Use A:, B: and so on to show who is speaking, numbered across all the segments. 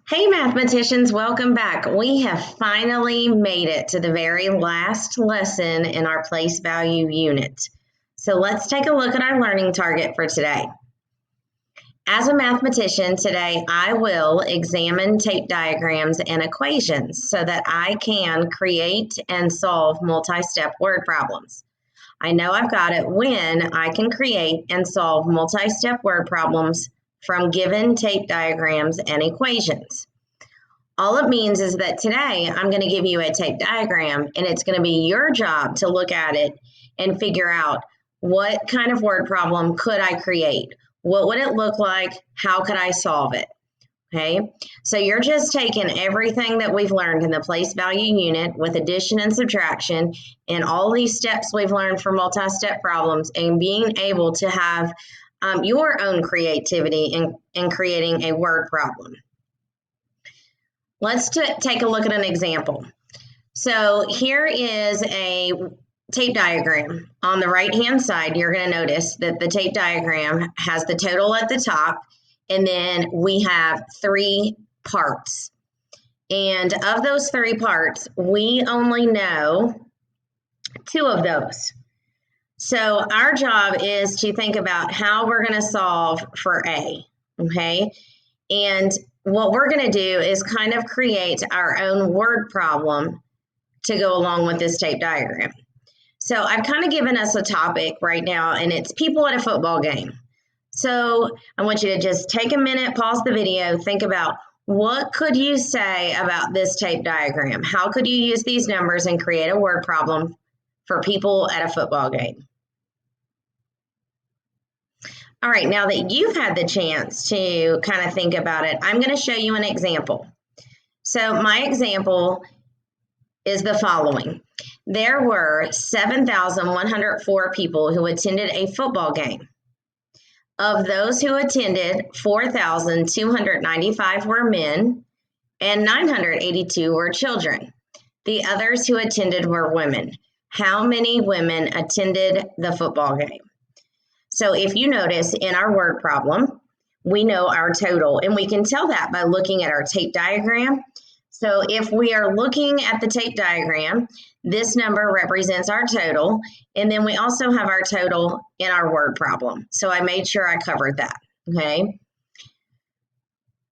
A: Hey mathematicians, welcome back. We have finally made it to the very last lesson in our place value unit. So let's take a look at our learning target for today. As a mathematician, today I will examine tape diagrams and equations so that I can create and solve multi-step word problems. I know I've got it when I can create and solve multi-step word problems from given tape diagrams and equations. All it means is that today I'm going to give you a tape diagram and it's going to be your job to look at it and figure out what kind of word problem could I create? What would it look like? How could I solve it? Okay, so you're just taking everything that we've learned in the place value unit with addition and subtraction and all these steps we've learned for multi-step problems and being able to have your own creativity in creating a word problem. Let's take a look at an example. So here is a tape diagram. On the right-hand side, you're going to notice that the tape diagram has the total at the top, and then we have three parts. And of those three parts, we only know two of those. So our job is to think about how we're going to solve for A, okay? And what we're going to do is kind of create our own word problem to go along with this tape diagram. So I've kind of given us a topic right now, and it's people at a football game. So I want you to just take a minute, pause the video, think about what could you say about this tape diagram? How could you use these numbers and create a word problem for people at a football game? All right, now that you've had the chance to kind of think about it, I'm going to show you an example. So my example is the following. There were 7,104 people who attended a football game. Of those who attended, 4,295 were men and 982 were children. The others who attended were women. How many women attended the football game? So if you notice in our word problem, we know our total, and we can tell that by looking at our tape diagram. So if we are looking at the tape diagram, this number represents our total, and then we also have our total in our word problem. So I made sure I covered that, okay?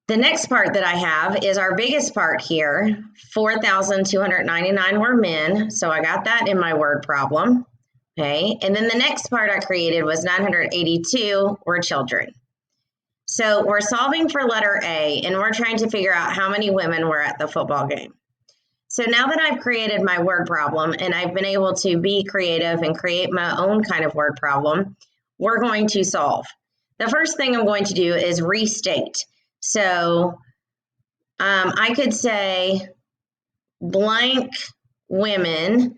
A: The next part that I have is our biggest part here, 4,299 were men, so I got that in my word problem. Okay, and then the next part I created was 982 were children. So we're solving for letter A, and we're trying to figure out how many women were at the football game. So now that I've created my word problem and I've been able to be creative and create my own kind of word problem, we're going to solve. The first thing I'm going to do is restate. So I could say blank women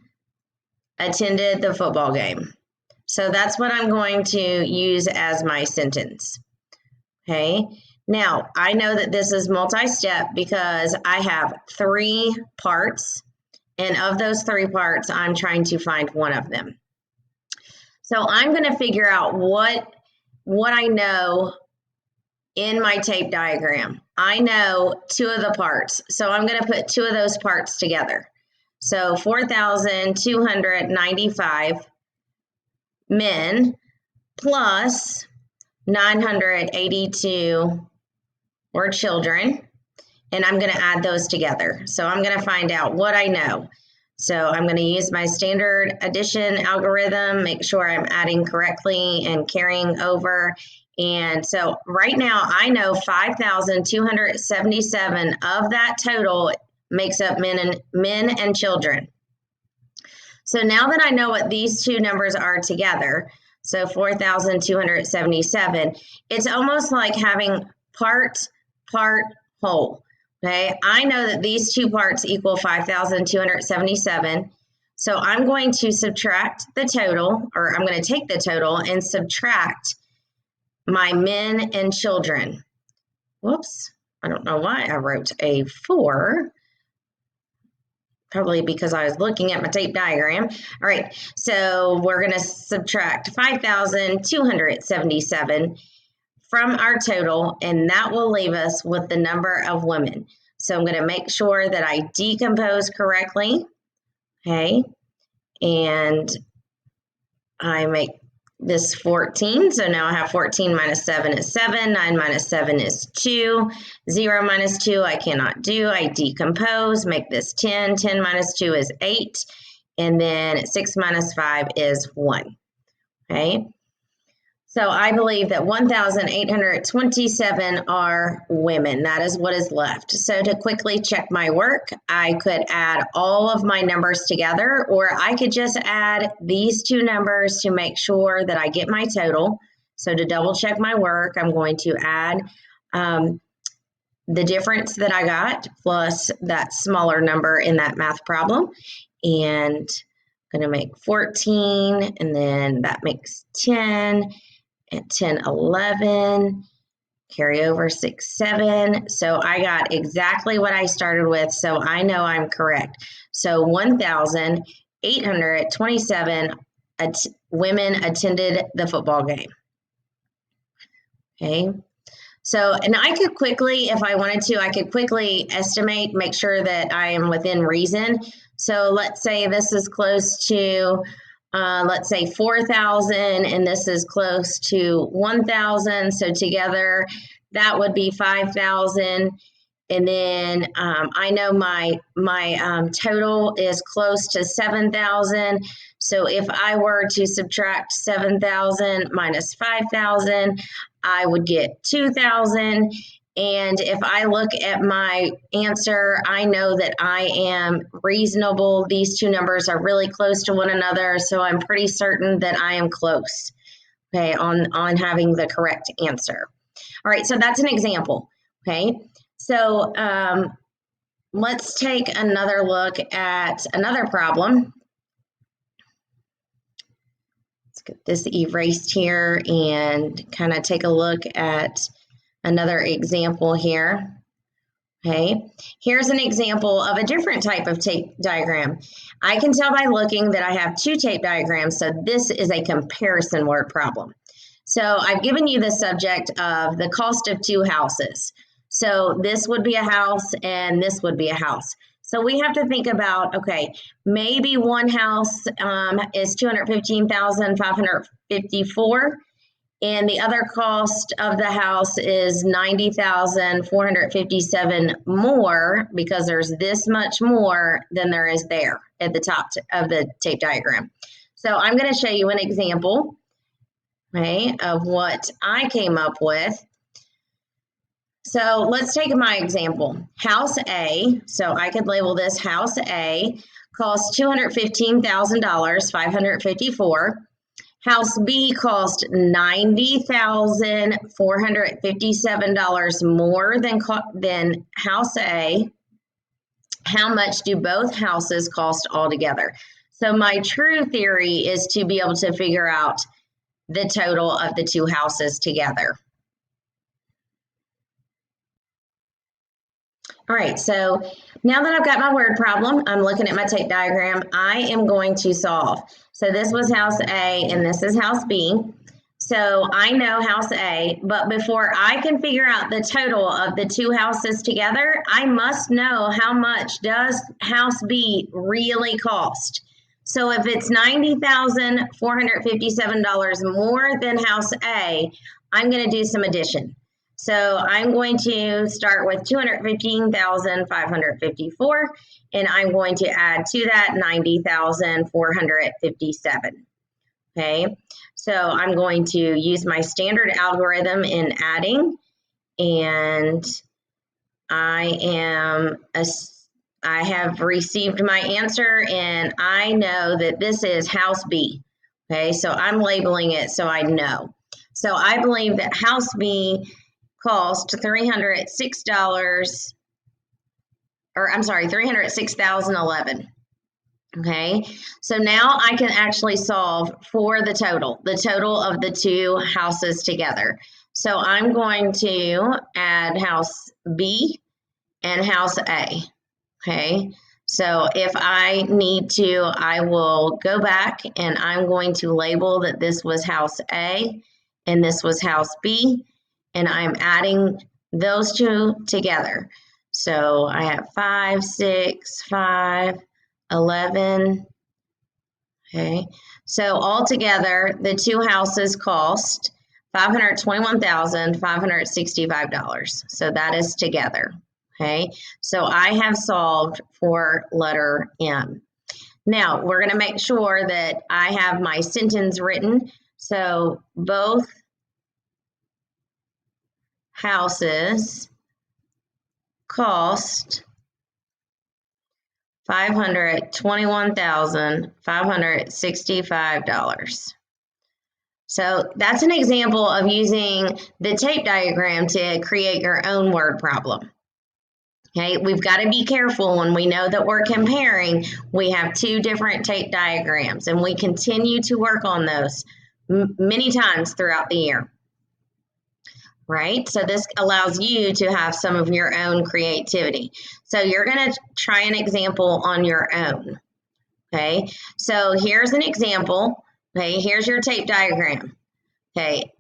A: attended the football game. So that's what I'm going to use as my sentence. Okay, now I know that this is multi-step because I have three parts, and of those three parts, I'm trying to find one of them. So I'm going to figure out what I know in my tape diagram. I know two of the parts, so I'm going to put two of those parts together. So 4,295 men plus 982 were children, and I'm going to add those together. So I'm going to find out what I know. So I'm going to use my standard addition algorithm, make sure I'm adding correctly and carrying over. And so right now I know 5,277 of that total makes up men and children. So now that I know what these two numbers are together, so 4,277, it's almost like having part, whole, okay? I know that these two parts equal 5,277, so I'm going to subtract the total, or I'm going to take the total and subtract my men and children. Whoops, I don't know why I wrote a 4. Probably because I was looking at my tape diagram. All right, so we're going to subtract 5,277 from our total, and that will leave us with the number of women. So I'm going to make sure that I decompose correctly, okay, and I make this 14, so now I have 14 minus 7 is 7, 9 minus 7 is 2, 0 minus 2 I cannot do, I decompose, make this 10, 10 minus 2 is 8, and then 6 minus 5 is 1, okay? So I believe that 1,827 are women. That is what is left. So to quickly check my work, I could add all of my numbers together, or I could just add these two numbers to make sure that I get my total. So to double check my work, I'm going to add the difference that I got plus that smaller number in that math problem. And I'm going to make 14, and then that makes 10. And 10, 11, carry over 6, 7. So I got exactly what I started with, so I know I'm correct. So 1,827 women attended the football game. Okay. So, and I could quickly, if I wanted to, I could quickly estimate, make sure that I am within reason. So let's say this is close to let's say 4,000, and this is close to 1,000. So together, that would be 5,000. And then I know my total is close to 7,000. So if I were to subtract 7,000 minus 5,000, I would get 2,000. And if I look at my answer, I know that I am reasonable. These two numbers are really close to one another, so I'm pretty certain that I am close, okay, on having the correct answer. All right, so that's an example, okay? So let's take another look at another problem. Let's get this erased here and kind of take a look at another example here. Okay, here's an example of a different type of tape diagram. I can tell by looking that I have two tape diagrams, so this is a comparison word problem. So I've given you the subject of the cost of two houses. So this would be a house and this would be a house. So we have to think about, okay, maybe one house is $215,554. And the other cost of the house is $90,457 more, because there's this much more than there is there at the top of the tape diagram. So I'm going to show you an example, okay, of what I came up with. So let's take my example. House A, so I could label this House A, costs $215,554. House B cost $90,457 more than House A. How much do both houses cost altogether? So my true theory is to be able to figure out the total of the two houses together. All right, so now that I've got my word problem, I'm looking at my tape diagram, I am going to solve. So this was House A and this is House B. So I know House A, but before I can figure out the total of the two houses together, I must know how much does House B really cost. So if it's $90,457 more than House A, I'm going to do some addition. So I'm going to start with $215,554, and I'm going to add to that $90,457. Okay, so I'm going to use my standard algorithm in adding, and I have received my answer, and I know that this is House B. Okay, so I'm labeling it so I know. So I believe that House B cost $306,011. Okay, so now I can actually solve for the total of the two houses together. So I'm going to add House B and House A. Okay, so if I need to, I will go back and I'm going to label that this was House A and this was House B. and I'm adding those two together. So I have 5, 6, 5, 11. Okay, so altogether, the two houses cost $521,565. So that is together. Okay, so I have solved for letter M. Now, we're going to make sure that I have my sentence written. So both houses cost $521,565. So that's an example of using the tape diagram to create your own word problem. Okay, we've got to be careful when we know that we're comparing. We have two different tape diagrams, and we continue to work on those many times throughout the year. Right? So this allows you to have some of your own creativity. So you're going to try an example on your own. Okay, so here's an example. Okay, here's your tape diagram. Okay,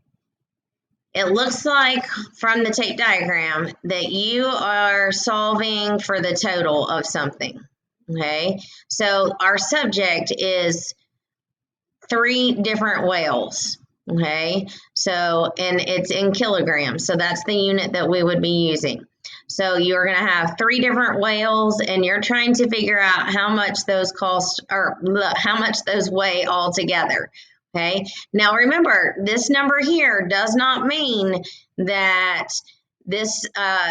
A: it looks like from the tape diagram that you are solving for the total of something. Okay, so our subject is 3 different whales. Okay, so, and it's in kilograms, so that's the unit that we would be using. So you're going to have 3 different whales, and you're trying to figure out how much those cost, or how much those weigh all together. Okay, now remember, this number here does not mean that this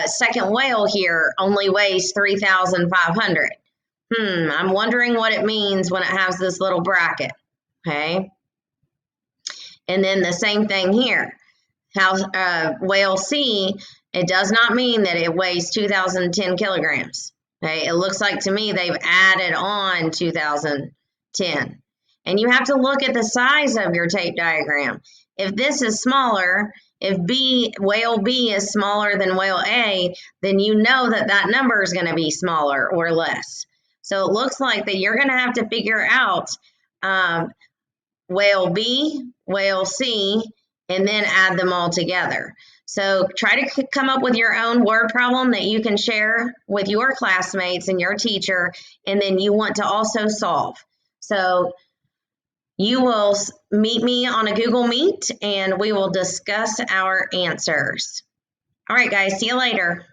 A: second whale here only weighs 3,500. I'm wondering what it means when it has this little bracket. Okay. And then the same thing here. Whale C, it does not mean that it weighs 2,010 kilograms. Okay, it looks like to me they've added on 2,010. And you have to look at the size of your tape diagram. If this is smaller, if whale B is smaller than whale A, then you know that that number is going to be smaller or less. So it looks like that you're going to have to figure out whale B, whale C, and then add them all together. So try to come up with your own word problem that you can share with your classmates and your teacher, and then you want to also solve. So you will meet me on a Google Meet, and we will discuss our answers. All right, guys, see you later.